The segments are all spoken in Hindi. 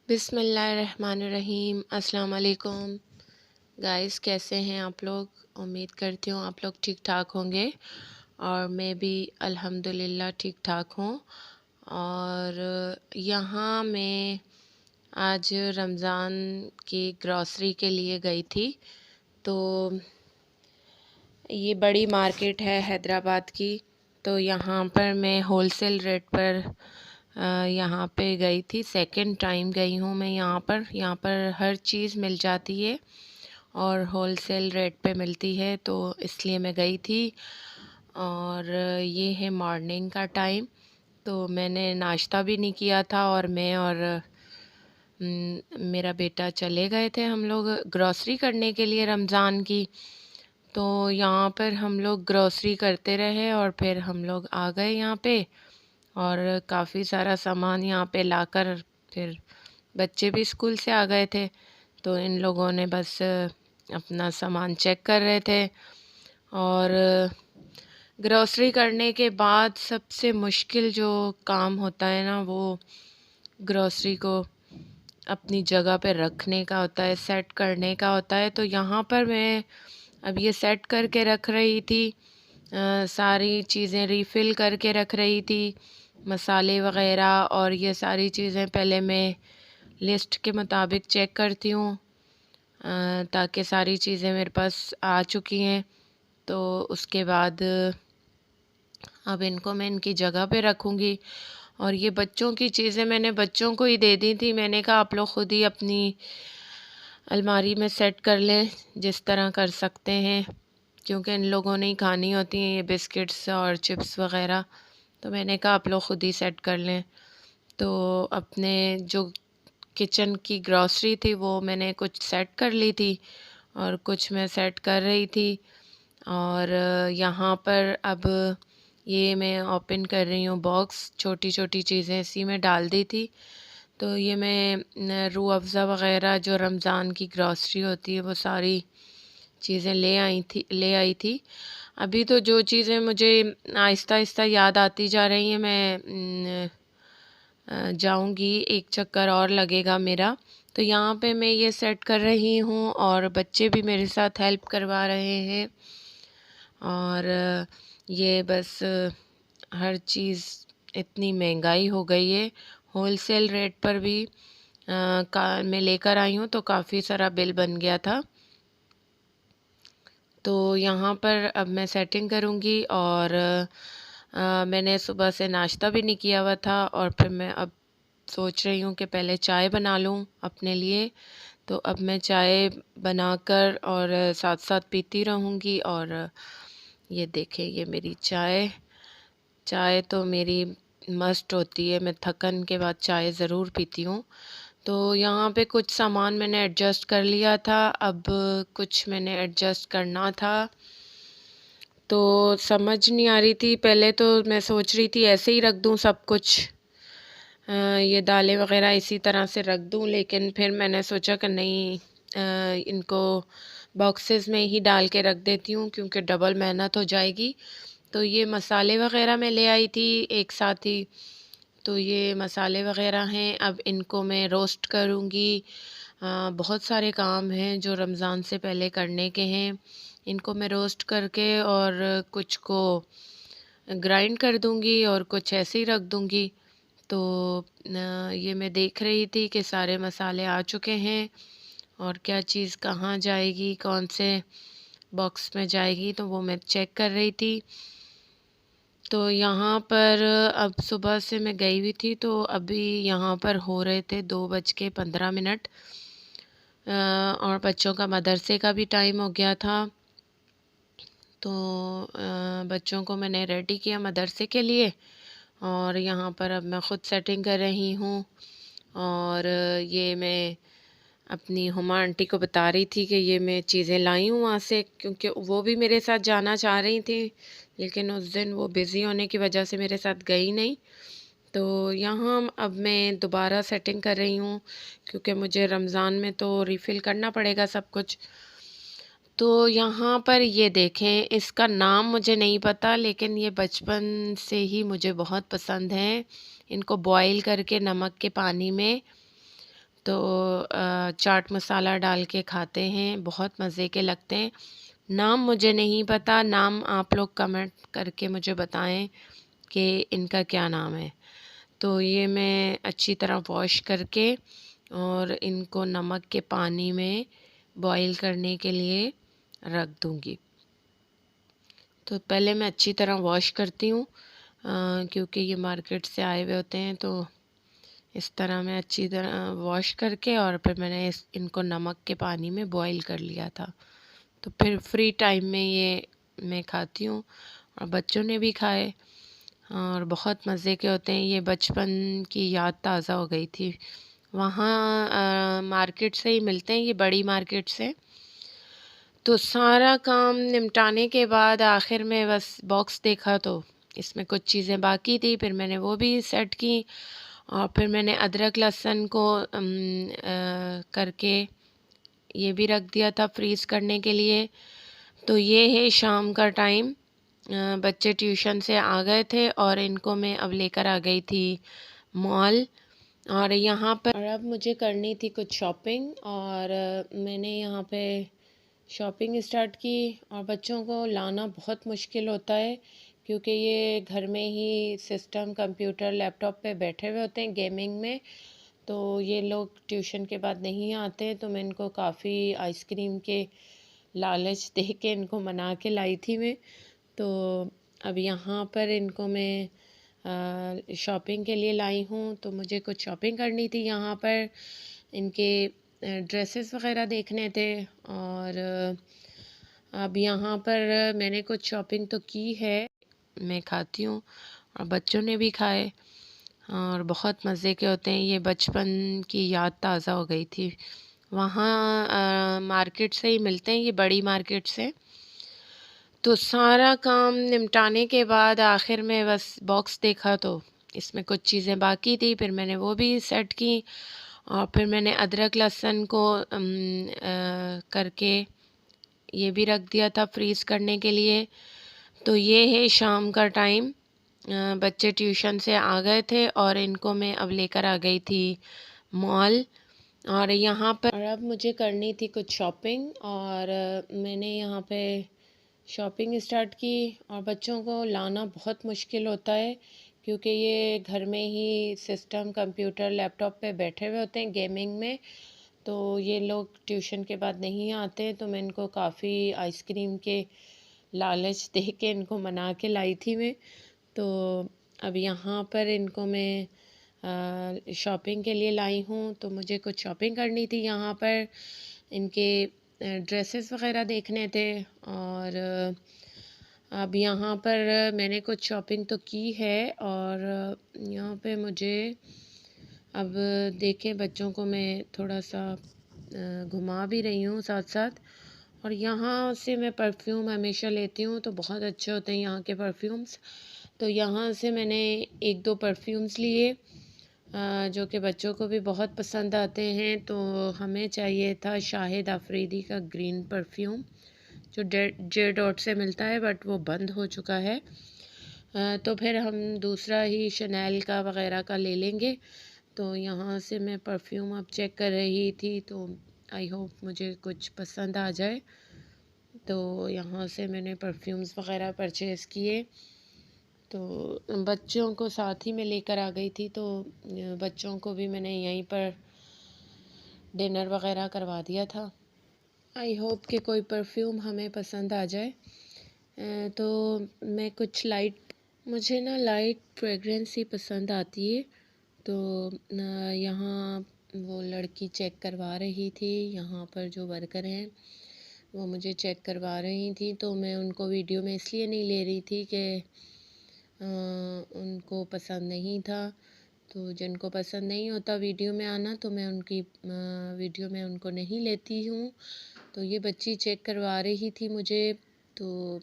बिस्मिल्लाहिर्रहमानिर्रहीम। अस्सलाम वालेकुम गाइस, कैसे हैं आप लोग? उम्मीद करती हूँ आप लोग ठीक ठाक होंगे और मैं भी अल्हम्दुलिल्लाह ठीक ठाक हूँ। और यहाँ मैं आज रमज़ान की ग्रॉसरी के लिए गई थी। तो ये बड़ी मार्केट है हैदराबाद की। तो यहाँ पर मैं होलसेल रेट पर यहाँ पे गई थी। सेकंड टाइम गई हूँ मैं यहाँ पर हर चीज़ मिल जाती है और होलसेल रेट पे मिलती है, तो इसलिए मैं गई थी। और ये है मॉर्निंग का टाइम, तो मैंने नाश्ता भी नहीं किया था और मैं और मेरा बेटा चले गए थे हम लोग ग्रॉसरी करने के लिए रमज़ान की। तो यहाँ पर हम लोग ग्रॉसरी करते रहे और फिर हम लोग आ गए यहाँ पे और काफ़ी सारा सामान यहाँ पे लाकर फिर बच्चे भी स्कूल से आ गए थे, तो इन लोगों ने बस अपना सामान चेक कर रहे थे। और ग्रॉसरी करने के बाद सबसे मुश्किल जो काम होता है ना, वो ग्रॉसरी को अपनी जगह पे रखने का होता है, सेट करने का होता है। तो यहाँ पर मैं अब ये सेट करके रख रही थी, सारी चीज़ें रीफ़िल करके रख रही थी, मसाले वग़ैरह। और ये सारी चीज़ें पहले मैं लिस्ट के मुताबिक चेक करती हूँ, ताकि सारी चीज़ें मेरे पास आ चुकी हैं। तो उसके बाद अब इनको मैं इनकी जगह पे रखूँगी। और ये बच्चों की चीज़ें मैंने बच्चों को ही दे दी थी। मैंने कहा आप लोग ख़ुद ही अपनी अलमारी में सेट कर लें, जिस तरह कर सकते हैं, क्योंकि इन लोगों ने ही खानी होती हैं ये बिस्किट्स और चिप्स वग़ैरह। तो मैंने कहा आप लोग ख़ुद ही सेट कर लें। तो अपने जो किचन की ग्रॉसरी थी वो मैंने कुछ सेट कर ली थी और कुछ मैं सेट कर रही थी। और यहाँ पर अब ये मैं ओपन कर रही हूँ बॉक्स, छोटी छोटी चीज़ें इसी में डाल दी थी। तो ये मैं रूह अफ़ज़ा वग़ैरह जो रमज़ान की ग्रॉसरी होती है वो सारी चीज़ें ले आई थी। अभी तो जो चीज़ें मुझे आहिस्ता आहिस्ता याद आती जा रही हैं, मैं जाऊंगी, एक चक्कर और लगेगा मेरा। तो यहाँ पे मैं ये सेट कर रही हूँ और बच्चे भी मेरे साथ हेल्प करवा रहे हैं। और ये बस हर चीज़ इतनी महंगाई हो गई है, होलसेल रेट पर भी मैं लेकर आई हूँ तो काफ़ी सारा बिल बन गया था। तो यहाँ पर अब मैं सेटिंग करूँगी। और मैंने सुबह से नाश्ता भी नहीं किया हुआ था और फिर मैं अब सोच रही हूँ कि पहले चाय बना लूँ अपने लिए। तो अब मैं चाय बनाकर और साथ साथ पीती रहूँगी। और ये देखें, ये मेरी चाय चाय तो मेरी मस्ट होती है, मैं थकन के बाद चाय ज़रूर पीती हूँ। तो यहाँ पे कुछ सामान मैंने एडजस्ट कर लिया था, अब कुछ मैंने एडजस्ट करना था। तो समझ नहीं आ रही थी, पहले तो मैं सोच रही थी ऐसे ही रख दूँ सब कुछ, ये दालें वग़ैरह इसी तरह से रख दूँ, लेकिन फिर मैंने सोचा कि नहीं, इनको बॉक्सेस में ही डाल के रख देती हूँ क्योंकि डबल मेहनत हो जाएगी। तो ये मसाले वग़ैरह मैं ले आई थी एक साथ ही। तो ये मसाले वग़ैरह हैं, अब इनको मैं रोस्ट करूँगी। बहुत सारे काम हैं जो रमज़ान से पहले करने के हैं। इनको मैं रोस्ट करके और कुछ को ग्राइंड कर दूँगी और कुछ ऐसे ही रख दूँगी। तो ये मैं देख रही थी कि सारे मसाले आ चुके हैं और क्या चीज़ कहाँ जाएगी, कौन से बॉक्स में जाएगी, तो वो मैं चेक कर रही थी। तो यहाँ पर अब सुबह से मैं गई हुई थी, तो अभी यहाँ पर हो रहे थे 2:15। और बच्चों का मदरसे का भी टाइम हो गया था। तो बच्चों को मैंने रेडी किया मदरसे के लिए और यहाँ पर अब मैं ख़ुद सेटिंग कर रही हूँ। और ये मैं अपनी हुमा आंटी को बता रही थी कि ये मैं चीज़ें लाई हूँ वहाँ से, क्योंकि वो भी मेरे साथ जाना चाह रही थी, लेकिन उस दिन वो बिज़ी होने की वजह से मेरे साथ गई नहीं। तो यहाँ अब मैं दोबारा सेटिंग कर रही हूँ क्योंकि मुझे रमज़ान में तो रिफ़िल करना पड़ेगा सब कुछ। तो यहाँ पर ये देखें, इसका नाम मुझे नहीं पता, लेकिन ये बचपन से ही मुझे बहुत पसंद हैं। इनको बॉईल करके नमक के पानी में तो चाट मसाला डाल के खाते हैं, बहुत मज़े के लगते हैं। नाम मुझे नहीं पता, नाम आप लोग कमेंट करके मुझे बताएं कि इनका क्या नाम है। तो ये मैं अच्छी तरह वॉश करके और इनको नमक के पानी में बॉईल करने के लिए रख दूँगी। तो पहले मैं अच्छी तरह वॉश करती हूँ, क्योंकि ये मार्केट से आए हुए होते हैं। तो इस तरह मैं अच्छी तरह वॉश करके और फिर मैंने इनको नमक के पानी में बॉईल कर लिया था। तो फिर फ्री टाइम में ये मैं खाती हूँ और बच्चों ने भी खाए और बहुत मज़े के होते हैं। ये बचपन की याद ताज़ा हो गई थी। वहाँ मार्केट से ही मिलते हैं, ये बड़ी मार्केट से। तो सारा काम निपटाने के बाद आखिर में बस बॉक्स देखा तो इसमें कुछ चीज़ें बाकी थी, फिर मैंने वो भी सेट की और फिर मैंने अदरक लहसुन को करके ये भी रख दिया था फ्रीज़ करने के लिए। तो ये है शाम का टाइम, बच्चे ट्यूशन से आ गए थे और इनको मैं अब लेकर आ गई थी मॉल। और यहाँ पर और अब मुझे करनी थी कुछ शॉपिंग और मैंने यहाँ पे शॉपिंग स्टार्ट की। और बच्चों को लाना बहुत मुश्किल होता है, क्योंकि ये घर में ही सिस्टम कंप्यूटर लैपटॉप पे बैठे हुए होते हैं गेमिंग में। तो ये लोग ट्यूशन के बाद नहीं आते, तो मैं इनको काफ़ी आइसक्रीम के लालच दे के इनको मना के लाई थी मैं। तो अब यहाँ पर इनको मैं शॉपिंग के लिए लाई हूँ। तो मुझे कुछ शॉपिंग करनी थी यहाँ पर, इनके ड्रेसेस वगैरह देखने थे। और अब यहाँ पर मैंने कुछ शॉपिंग तो की है, मैं खाती हूँ और बच्चों ने भी खाए और बहुत मज़े के होते हैं। ये बचपन की याद ताज़ा हो गई थी। वहाँ मार्केट से ही मिलते हैं, ये बड़ी मार्केट से। तो सारा काम निपटाने के बाद आखिर में बस बॉक्स देखा तो इसमें कुछ चीज़ें बाकी थी, फिर मैंने वो भी सेट की और फिर मैंने अदरक लहसुन को करके ये भी रख दिया था फ्रीज़ करने के लिए। तो ये है शाम का टाइम, बच्चे ट्यूशन से आ गए थे और इनको मैं अब लेकर आ गई थी मॉल। और यहाँ पर और अब मुझे करनी थी कुछ शॉपिंग और मैंने यहाँ पे शॉपिंग स्टार्ट की। और बच्चों को लाना बहुत मुश्किल होता है, क्योंकि ये घर में ही सिस्टम कंप्यूटर लैपटॉप पे बैठे हुए होते हैं गेमिंग में। तो ये लोग ट्यूशन के बाद नहीं आते, तो मैं इनको काफ़ी आइसक्रीम के लालच दे के इनको मना के लाई थी मैं। तो अब यहाँ पर इनको मैं शॉपिंग के लिए लाई हूँ। तो मुझे कुछ शॉपिंग करनी थी यहाँ पर, इनके ड्रेसेस वगैरह देखने थे। और अब यहाँ पर मैंने कुछ शॉपिंग तो की है और यहाँ पे मुझे अब देखें बच्चों को मैं थोड़ा सा घुमा भी रही हूँ साथ साथ। और यहाँ से मैं परफ्यूम हमेशा लेती हूँ, तो बहुत अच्छे होते हैं यहाँ के परफ्यूम्स। तो यहाँ से मैंने एक दो परफ्यूम्स लिए, जो कि बच्चों को भी बहुत पसंद आते हैं। तो हमें चाहिए था शाहिद अफरीदी का ग्रीन परफ्यूम, जो जे डॉट से मिलता है, बट वो बंद हो चुका है। तो फिर हम दूसरा ही शनैल का वगैरह का ले लेंगे। तो यहाँ से मैं परफ्यूम अब चेक कर रही थी, तो आई होप मुझे कुछ पसंद आ जाए। तो यहाँ से मैंने परफ्यूम्स वगैरह परचेज़ किए। तो बच्चों को साथ ही में लेकर आ गई थी, तो बच्चों को भी मैंने यहीं पर डिनर वगैरह करवा दिया था। आई होप कि कोई परफ्यूम हमें पसंद आ जाए। तो मैं कुछ मुझे ना लाइट फ्रेगरेंस ही पसंद आती है। तो यहाँ वो लड़की चेक करवा रही थी, यहाँ पर जो वर्कर हैं वो मुझे चेक करवा रही थी। तो मैं उनको वीडियो में इसलिए नहीं ले रही थी कि उनको पसंद नहीं था। तो जिनको पसंद नहीं होता वीडियो में आना, तो मैं उनकी वीडियो में उनको नहीं लेती हूँ। तो ये बच्ची चेक करवा रही थी मुझे। तो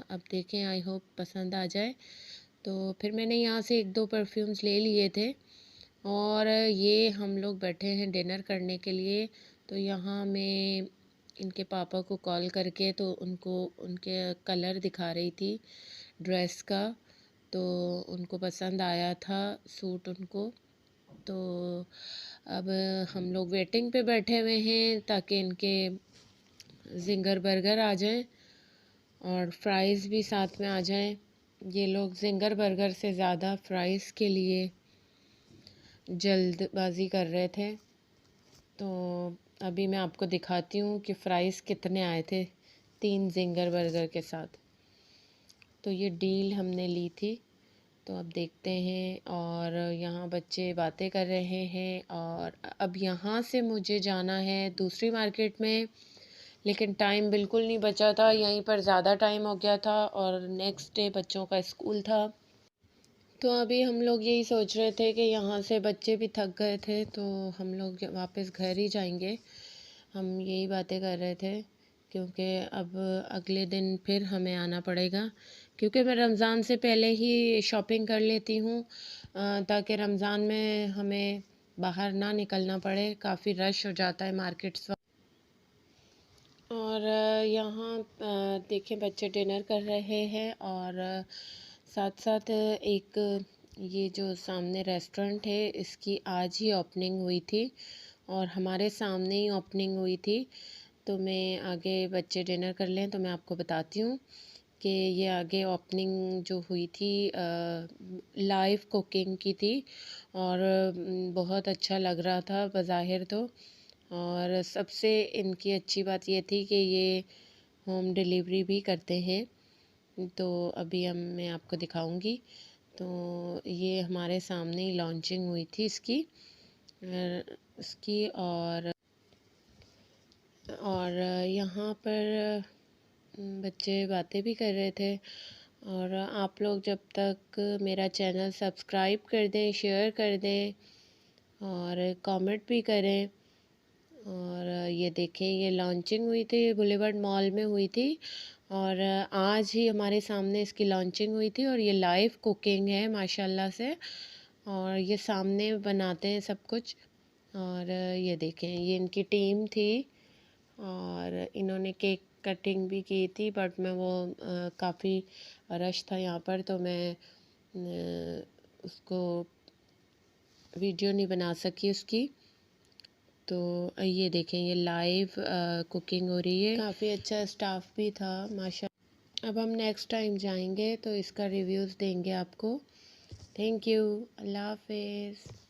अब देखें, आई होप पसंद आ जाए। तो फिर मैंने यहाँ से एक दो परफ्यूम्स ले लिए थे और ये हम लोग बैठे हैं डिनर करने के लिए। तो यहाँ मैं इनके पापा को कॉल करके तो उनको उनके कलर दिखा रही थी ड्रेस का। तो उनको पसंद आया था सूट उनको। तो अब हम लोग वेटिंग पे बैठे हुए हैं ताकि इनके ज़िंगर बर्गर आ जाएं और फ्राइज़ भी साथ में आ जाएं। ये लोग ज़िंगर बर्गर से ज़्यादा फ्राइज़ के लिए जल्दबाज़ी कर रहे थे। तो अभी मैं आपको दिखाती हूँ कि फ़्राइज़ कितने आए थे 3 ज़िंगर बर्गर के साथ। तो ये डील हमने ली थी, तो अब देखते हैं। और यहाँ बच्चे बातें कर रहे हैं और अब यहाँ से मुझे जाना है दूसरी मार्केट में, लेकिन टाइम बिल्कुल नहीं बचा था, यहीं पर ज़्यादा टाइम हो गया था और नेक्स्ट डे बच्चों का स्कूल था। तो अभी हम लोग यही सोच रहे थे कि यहाँ से बच्चे भी थक गए थे तो हम लोग वापस घर ही जाएंगे। हम यही बातें कर रहे थे क्योंकि अब अगले दिन फिर हमें आना पड़ेगा, क्योंकि मैं रमज़ान से पहले ही शॉपिंग कर लेती हूँ ताकि रमज़ान में हमें बाहर ना निकलना पड़े, काफ़ी रश हो जाता है मार्केट्स। और यहाँ देखिए बच्चे डिनर कर रहे हैं और साथ साथ एक ये जो सामने रेस्टोरेंट है इसकी आज ही ओपनिंग हुई थी और हमारे सामने ही ओपनिंग हुई थी। तो मैं आगे बच्चे डिनर कर लें तो मैं आपको बताती हूँ कि ये आगे ओपनिंग जो हुई थी लाइव कुकिंग की थी और बहुत अच्छा लग रहा था बज़ाहिर तो। और सबसे इनकी अच्छी बात ये थी कि ये होम डिलीवरी भी करते हैं। तो अभी मैं आपको दिखाऊंगी। तो ये हमारे सामने ही लॉन्चिंग हुई थी इसकी और यहाँ पर बच्चे बातें भी कर रहे थे। और आप लोग जब तक मेरा चैनल सब्सक्राइब कर दें, शेयर कर दें और कमेंट भी करें। और ये देखें ये लॉन्चिंग हुई थी, बुलेवार्ड मॉल में हुई थी और आज ही हमारे सामने इसकी लॉन्चिंग हुई थी और ये लाइव कुकिंग है माशाल्लाह से। और ये सामने बनाते हैं सब कुछ। और ये देखें ये इनकी टीम थी और इन्होंने केक कटिंग भी की थी, बट मैं वो काफ़ी रश था यहाँ पर तो मैं उसको वीडियो नहीं बना सकी उसकी। तो ये देखें ये लाइव कुकिंग हो रही है, काफ़ी अच्छा स्टाफ भी था माशा। अब हम नेक्स्ट टाइम जाएंगे तो इसका रिव्यूज़ देंगे आपको। थैंक यू, अल्लाह हाफिज़।